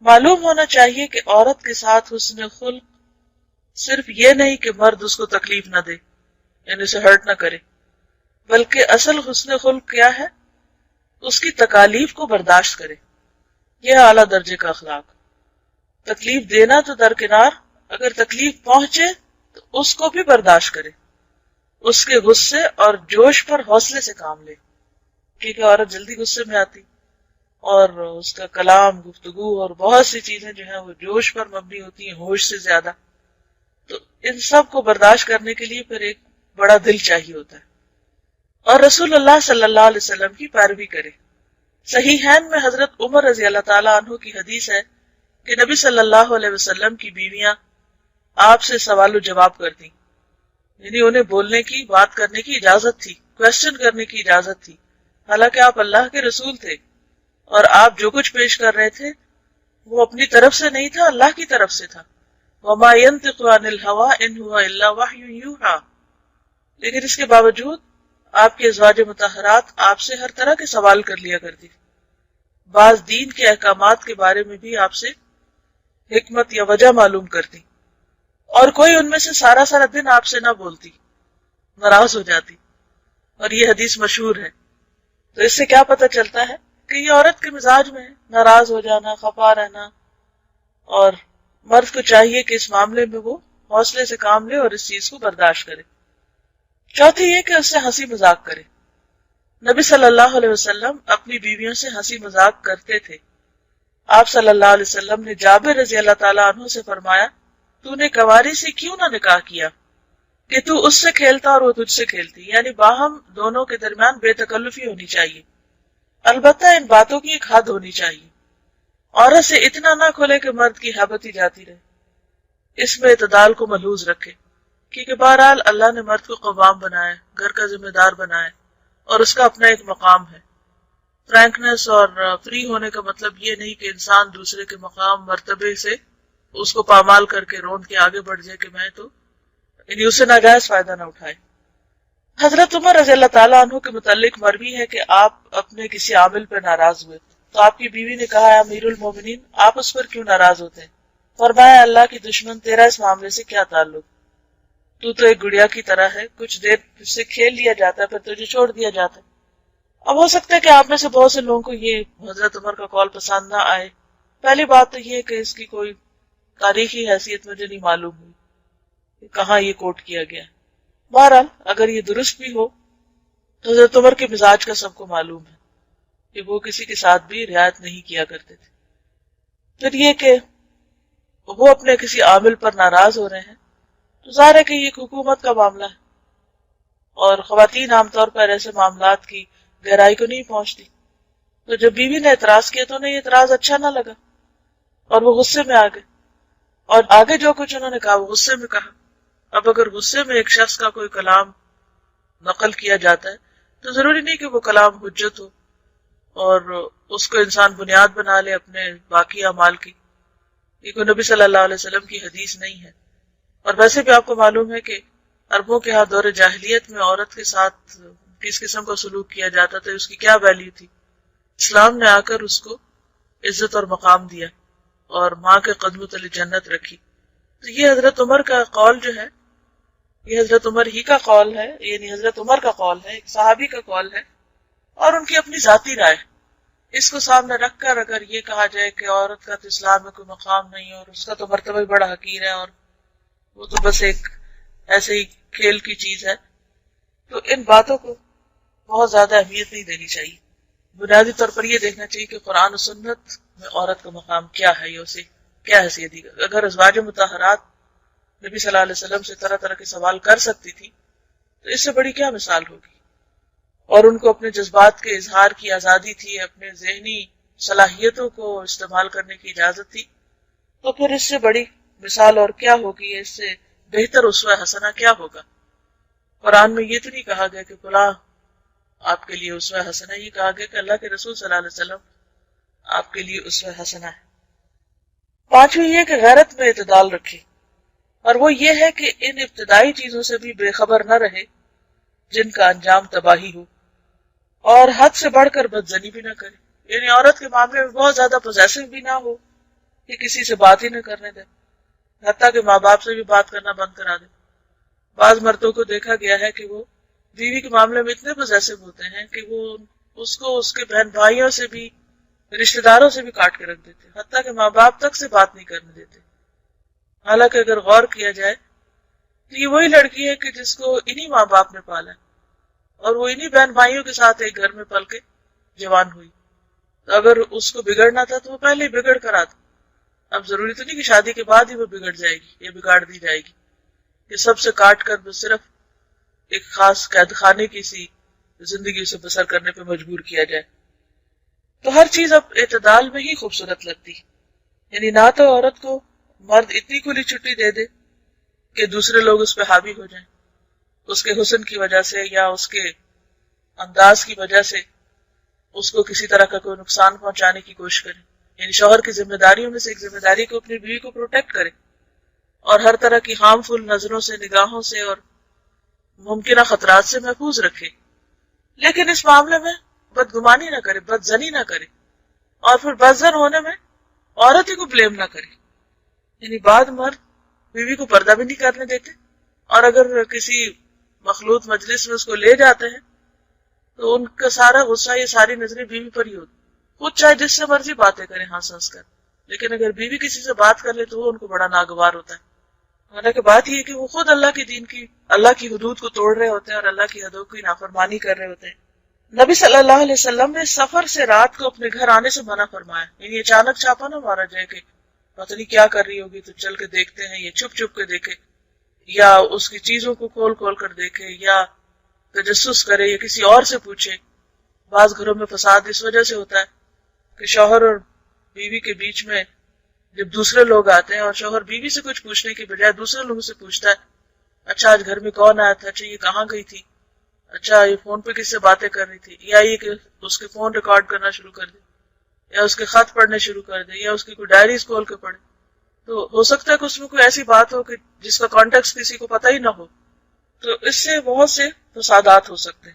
معلوم ہونا چاہیے کہ عورت کے ساتھ حسن خلق صرف یہ نہیں کہ مرد اس کو تکلیف نہ دے یعنی اسے ہرٹ نہ کرے، بلکہ اصل حسن خلق کیا ہے؟ اس کی تکالیف کو برداشت کرے. یہ اعلیٰ درجے کا اخلاق. تکلیف دینا تو درکنار، اگر تکلیف پہنچے تو اس کو بھی برداشت کرے، اس کے غصے اور جوش پر حوصلے سے کام لے، کیونکہ عورت جلدی غصے میں آتی اور اس کا کلام، گفتگو اور بہت سی چیزیں جو ہیں وہ جوش پر مبنی ہوتی ہیں، ہوش سے زیادہ. تو ان سب کو برداشت کرنے کے لیے پھر ایک بڑا دل چاہیے ہوتا ہے، اور رسول اللہ صلی اللہ علیہ وسلم کی پیروی کرے. صحیحین میں حضرت عمر رضی اللہ تعالیٰ عنہ کی حدیث ہے کہ نبی صلی اللہ علیہ وسلم کی بیویاں آپ سے سوال و جواب کرتی، یعنی انہیں بولنے کی، بات کرنے کی اجازت تھی، کوشچن کرنے کی اجازت تھی، حالانکہ آپ اللہ کے رسول تھے اور آپ جو کچھ پیش کر رہے تھے وہ اپنی طرف سے نہیں تھا، اللہ کی طرف سے تھا. وما ينطق عن الهوى ان هو الا وحي يوحى. لیکن اس کے باوجود آپ کے ازواج مطہرات آپ سے ہر طرح کے سوال کر لیا کرتی، بعض دین کے احکامات کے بارے میں بھی آپ سے حکمت یا وجہ معلوم کرتی، اور کوئی ان میں سے سارا دن آپ سے نہ بولتی، ناراض ہو جاتی. اور یہ حدیث مشہور ہے. تو اس سے کیا پتہ چلتا ہے کہ یہ عورت کے مزاج میں ہے، ناراض ہو جانا، خفا رہنا، اور مرد کو چاہیے کہ اس معاملے میں وہ حوصلے سے کام لے اور اس چیز کو برداشت کرے. چوتھی یہ کہ اس سے ہنسی مذاق کرے. نبی صلی اللہ علیہ وسلم اپنی بیویوں سے ہنسی مذاق کرتے تھے. آپ صلی اللہ علیہ وسلم نے جابر رضی اللہ تعالیٰ عنہ سے فرمایا، تو نے کنواری سے کیوں نہ نکاح کیا کہ تو اس سے کھیلتا اور وہ تجھ سے کھیلتی، یعنی باہم دونوں کے درمیان بے تکلفی ہونی چاہیے. البتہ ان باتوں کی ایک حد ہونی چاہیے. عورت سے اتنا نہ کھلے کہ مرد کی حیبت ہی جاتی رہے. اس میں اعتدال کو ملحوظ رکھے، کیونکہ بہرحال اللہ نے مرد کو قوام بنایا، گھر کا ذمہ دار بنایا، اور اس کا اپنا ایک مقام ہے. فرینکنس اور فری ہونے کا مطلب یہ نہیں کہ انسان دوسرے کے مقام مرتبے سے اس کو پامال کر کے روند کے آگے بڑھ جائے کہ میں تو یعنی اسے ناجائز فائدہ نہ اٹھائے. حضرت عمر رضی اللہ تعالیٰ عنہ کے متعلق مروی ہے کہ آپ اپنے کسی عامل پر ناراض ہوئے تو آپ کی بیوی نے کہا، امیر المومنین آپ اس پر کیوں ناراض ہوتے ہیں؟ فرمایا، اللہ کی دشمن، تیرا اس معاملے سے کیا تعلق؟ تو ایک گڑیا کی طرح ہے، کچھ دیر سے کھیل لیا جاتا ہے پھر تجھے چھوڑ دیا جاتا ہے. اب ہو سکتا ہے کہ آپ میں سے بہت سے لوگوں کو یہ حضرت عمر کا قول پسند نہ آئے. پہلی بات تو یہ کہ اس کی کوئی تاریخی حیثیت مجھے نہیں معلوم ہوئی کہ کہاں یہ کوٹ کیا گیا. بہرحال اگر یہ درست بھی ہو تو حضرت عمر کے مزاج کا سب کو معلوم ہے کہ وہ کسی کے ساتھ بھی رعایت نہیں کیا کرتے تھے. پھر یہ کہ وہ اپنے کسی عامل پر ناراض ہو رہے ہیں تو ظاہر ہے کہ یہ حکومت کا معاملہ ہے، اور خواتین عام طور پر ایسے معاملات کی گہرائی کو نہیں پہنچتی. تو جب بیوی نے اعتراض کیا تو انہیں یہ اعتراض اچھا نہ لگا اور وہ غصے میں آ گئے، اور آگے جو کچھ انہوں نے کہا وہ غصے میں کہا. اب اگر غصے میں ایک شخص کا کوئی کلام نقل کیا جاتا ہے تو ضروری نہیں کہ وہ کلام حجت ہو اور اس کو انسان بنیاد بنا لے اپنے باقی اعمال کی. یہ کوئی نبی صلی اللہ علیہ وسلم کی حدیث نہیں ہے. اور ویسے بھی آپ کو معلوم ہے کہ عربوں کے ہاں دور جاہلیت میں عورت کے ساتھ کس قسم کا سلوک کیا جاتا تھا، اس کی کیا ویلیو تھی. اسلام نے آ کر اس کو عزت اور مقام دیا اور ماں کے قدموں تلے جنت رکھی. تو یہ حضرت عمر کا قول جو ہے، یہ حضرت عمر ہی کا قول ہے، یعنی حضرت عمر کا قول ہے، ایک صحابی کا قول ہے اور ان کی اپنی ذاتی رائے. اس کو سامنے رکھ کر اگر یہ کہا جائے کہ عورت کا تو اسلام میں کوئی مقام نہیں اور اس کا تو مرتبہ بھی بڑا حقیر ہے اور وہ تو بس ایک ایسے ہی کھیل کی چیز ہے، تو ان باتوں کو بہت زیادہ اہمیت نہیں دینی چاہیے. بنیادی طور پر یہ دیکھنا چاہیے کہ قرآن و سنت میں عورت کا مقام کیا ہے، یا اسے کیا حیثیت دی. اگر ازواج مطہرات نبی صلی اللہ علیہ وسلم سے طرح طرح کے سوال کر سکتی تھی تو اس سے بڑی کیا مثال ہوگی. اور ان کو اپنے جذبات کے اظہار کی آزادی تھی، اپنے ذہنی صلاحیتوں کو استعمال کرنے کی اجازت تھی، تو پھر اس سے بڑی مثال اور کیا ہوگی، اس سے بہتر اسوہ حسنہ کیا ہوگا. قرآن میں یہ تو نہیں کہا گیا کہ فلاں آپ کے لیے اسوہ حسنہ، یہ کہا گیا کہ اللہ کے رسول صلی اللہ علیہ وسلم آپ کے لیے اسوہ حسنہ ہے. پانچویں یہ کہ غیرت میں اعتدال رکھے، اور وہ یہ ہے کہ ان ابتدائی چیزوں سے بھی بے خبر نہ رہے جن کا انجام تباہی ہو، اور حد سے بڑھ کر بدزنی بھی نہ کرے. یعنی عورت کے معاملے میں بہت زیادہ پوزیسو بھی نہ ہو کہ کسی سے بات ہی نہ کرنے دے، حتیٰ کہ ماں باپ سے بھی بات کرنا بند کرا دے۔ بعض مردوں کو دیکھا گیا ہے کہ وہ بیوی کے معاملے میں اتنے پوزیسو ہوتے ہیں کہ وہ اس کو اس کے بہن بھائیوں سے بھی، رشتہ داروں سے بھی کاٹ کے رکھ دیتے، حتیٰ کہ ماں باپ تک سے بات نہیں کرنے دیتے۔ حالانکہ اگر غور کیا جائے تو یہ وہی لڑکی ہے کہ جس کو انہی ماں باپ نے پالا اور وہ انہی بہن بھائیوں کے ساتھ ایک گھر میں پل کے جوان ہوئی، تو اگر اس کو بگڑنا تھا تو وہ پہلے ہی بگڑ کر آتا۔ اب ضروری تو نہیں کہ شادی کے بعد ہی وہ بگڑ جائے گی یا بگاڑ دی جائے گی، کہ سب سے کاٹ کر وہ صرف ایک خاص قید خانے کی سی زندگی سے بسر کرنے پہ مجبور کیا جائے۔ تو ہر چیز اب اعتدال میں ہی خوبصورت لگتی، یعنی نہ تو عورت کو مرد اتنی کھلی چھٹی دے دے کہ دوسرے لوگ اس پہ حاوی ہو جائیں، اس کے حسن کی وجہ سے یا اس کے انداز کی وجہ سے اس کو کسی طرح کا کوئی نقصان پہنچانے کی کوشش کرے، یعنی شوہر کی ذمہ داریوں میں سے ایک ذمہ داری کو اپنی بیوی کو پروٹیکٹ کرے اور ہر طرح کی ہارمفل نظروں سے، نگاہوں سے اور ممکنہ خطرات سے محفوظ رکھے، لیکن اس معاملے میں بدگمانی نہ کرے، بدزنی نہ کرے، اور پھر بدزن ہونے میں عورت ہی کو بلیم نہ کرے۔ یعنی بعد مرد بیوی کو پردہ بھی نہیں کرنے دیتے، اور اگر کسی مخلوط مجلس میں اس کو لے جاتے ہیں تو ان کا سارا غصہ، یہ ساری نظریں بیوی پر ہی ہوتی، خود چاہے جس سے مرضی باتیں کریں ہنس ہنس کر، لیکن اگر بیوی کسی سے بات کر لے تو وہ ان کو بڑا ناگوار ہوتا ہے۔ حالانکہ بات یہ ہے کہ وہ خود اللہ کے دین کی، اللہ کی حدود کو توڑ رہے ہوتے ہیں اور اللہ کی حدوں کی نافرمانی کر رہے ہوتے ہیں۔ نبی صلی اللہ علیہ وسلم نے سفر سے رات کو اپنے گھر آنے سے منع فرمایا، یعنی اچانک چھاپا نہ مارا جائے کہ پتہ نہیں کیا کر رہی ہوگی تو چل کے دیکھتے ہیں، یا چھپ چھپ کے دیکھے، یا اس کی چیزوں کو کھول کھول کر دیکھے، یا تجسس کرے، یا کسی اور سے پوچھے۔ بعض گھروں میں فساد اس وجہ سے ہوتا ہے کہ شوہر اور بیوی کے بیچ میں جب دوسرے لوگ آتے ہیں اور شوہر بیوی سے کچھ پوچھنے کی بجائے دوسرے لوگوں سے پوچھتا ہے، اچھا آج گھر میں کون آیا تھا، اچھا یہ کہاں گئی تھی، اچھا یہ فون پہ کس سے باتیں کر رہی تھی، یا یہ کہ اس کے فون ریکارڈ کرنا شروع کر دے، یا اس کے خط پڑھنے شروع کر دے، یا اس کی کوئی ڈائریز کھول کے پڑھے، تو ہو سکتا ہے کہ اس میں کوئی ایسی بات ہو کہ جس کا کانٹیکٹ کسی کو پتہ ہی نہ ہو، تو اس سے بہت سے فسادات ہو سکتے ہیں۔